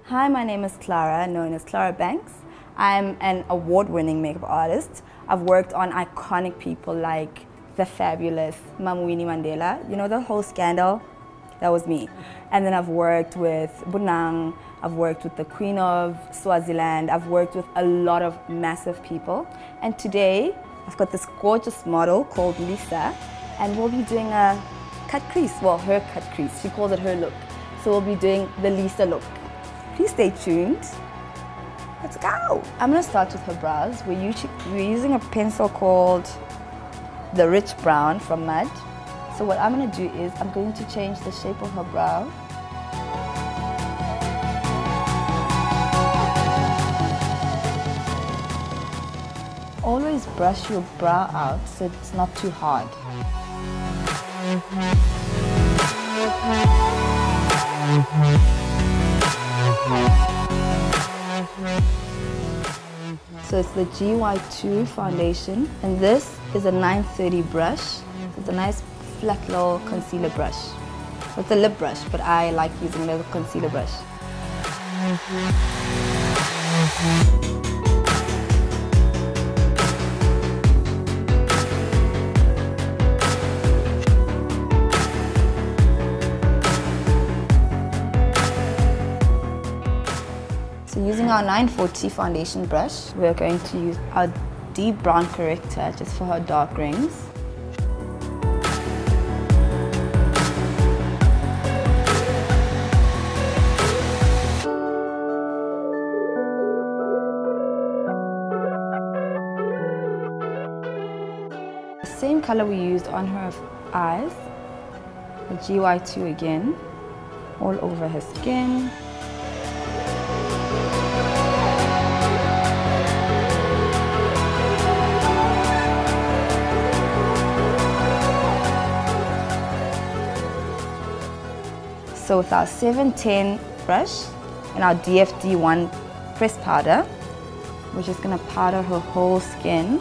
Hi, my name is Clara, known as Clara Banx. I'm an award-winning makeup artist. I've worked on iconic people like the fabulous Winnie Mandela. You know the whole scandal? That was me. And then I've worked with Bunang, I've worked with the Queen of Swaziland, I've worked with a lot of massive people. And today, I've got this gorgeous model called Lisa, and we'll be doing a cut crease, well, her cut crease. She calls it her look. So we'll be doing the Lisa look. Please stay tuned. Let's go. I'm gonna start with her brows. We're using a pencil called the Rich Brown from Mud. So what I'm gonna do is I'm going to change the shape of her brow. Always brush your brow out so it's not too hard. So it's the GY2 foundation, and this is a 930 brush. It's a nice flat little concealer brush. It's a lip brush, but I like using a little concealer brush. So using our 940 foundation brush, we're going to use our deep brown corrector just for her dark rings. The same color we used on her eyes, the GY2 again, all over her skin. So with our 710 brush and our DFD1 press powder, we're just going to powder her whole skin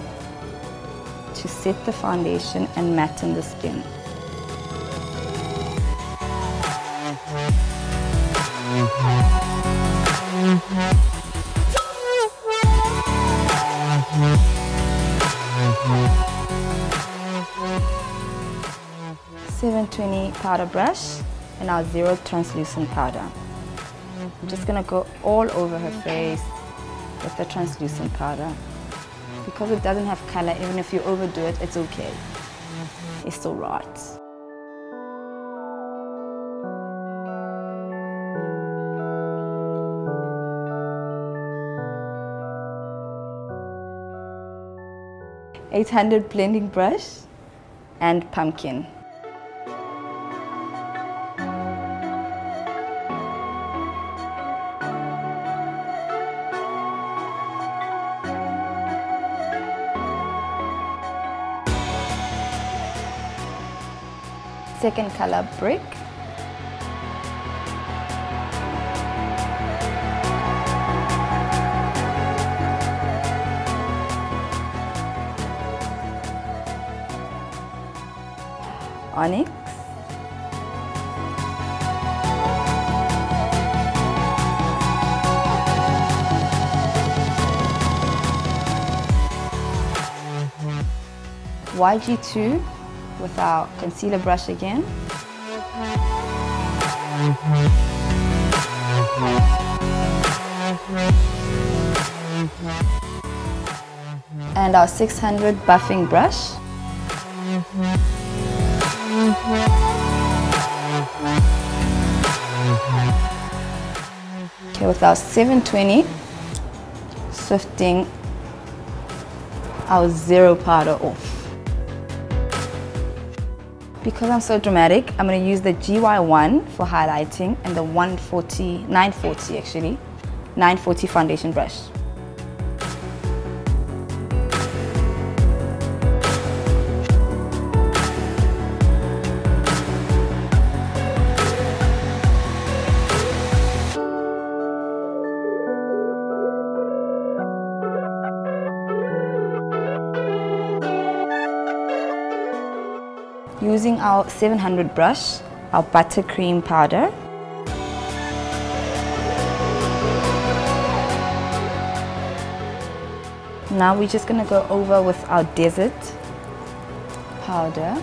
to set the foundation and matten the skin. .720 powder brush and our zero translucent powder. I'm just gonna go all over her face with the translucent powder. Because it doesn't have color, even if you overdo it, it's okay. It's still right. .800 blending brush and pumpkin. Second color, brick. Onyx. YG2 with our concealer brush again. And our 600 buffing brush. Okay, with our 720, swifting our zero powder off. Because I'm so dramatic, I'm going to use the GY1 for highlighting and the 940 actually, 940 foundation brush. Using our 700 brush, our buttercream powder. Now we're just gonna go over with our desert powder.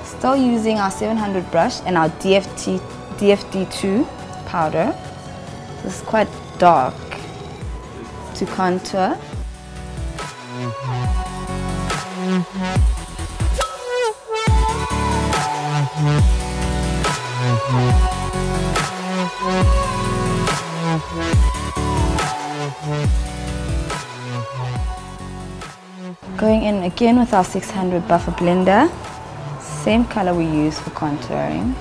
Still using our 700 brush and our DFD2 powder. This is quite dark to contour. Going in again with our 600 buffer blender. Same color we use for contouring.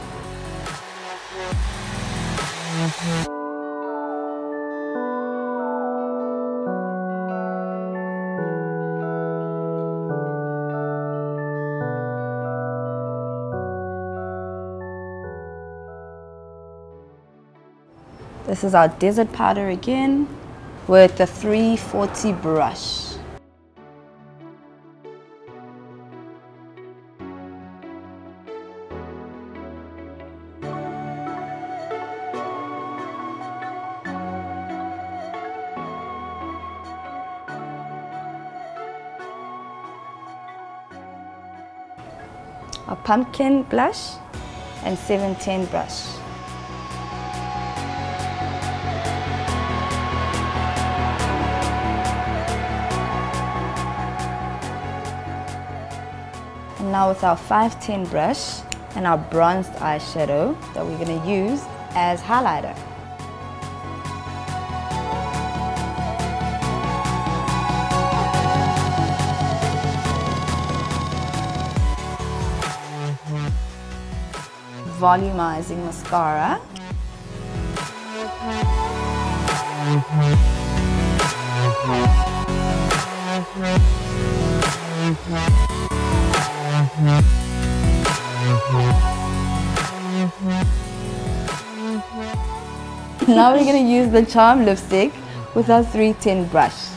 This is our desert powder again with the 340 brush. A pumpkin blush and 710 brush. And now with our 510 brush and our bronzed eyeshadow that we're going to use as highlighter. Volumizing mascara. Now we're going to use the Charm lipstick with our 310 brush.